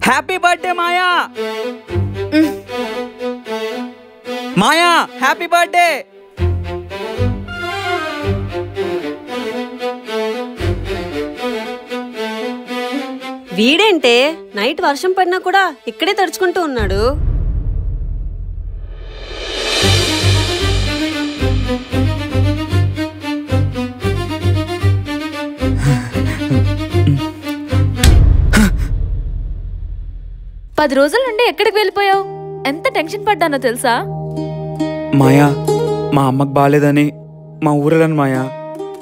Happy birthday మాయా. మాయా happy birthday. వీడేంటే night వర్షం పడినా కూడా ఇక్కడే తడుచుకుంటూ ఉన్నాడు. పది రోజుల నుండి ఎక్కడికి వెళ్ళిపోయావు? ఎంత టెన్షన్ పడ్డానో తెలుసా? మాయా మా అమ్మకు బాలేదని మా ఊరెళ్ళను మాయా.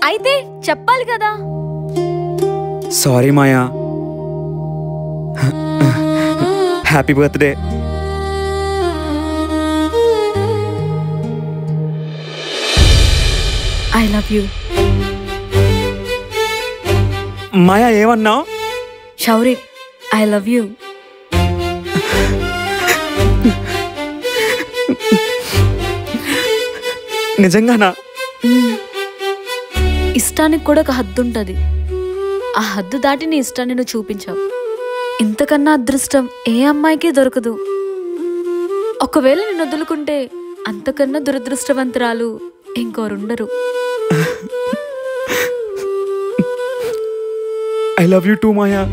అయితే చెప్పాలి కదా. Sorry Maya. Happy birthday. I love you. Maya ఏమన్నావు? Shaurya I love you. నిజంగానా? ఇష్టానికి కూడా ఒక హద్దు ఉంటుంది. ఆ హద్దు దాటి నీ ఇష్టాన్ని నువ్వు చూపించావు. ఇంతకన్నా అదృష్టం ఏ అమ్మాయికి దొరకదు. ఒకవేళ నేను వదులుకుంటే అంతకన్నా దురదృష్టవంతురాలు ఇంకోరుండరు. I love you too Maya.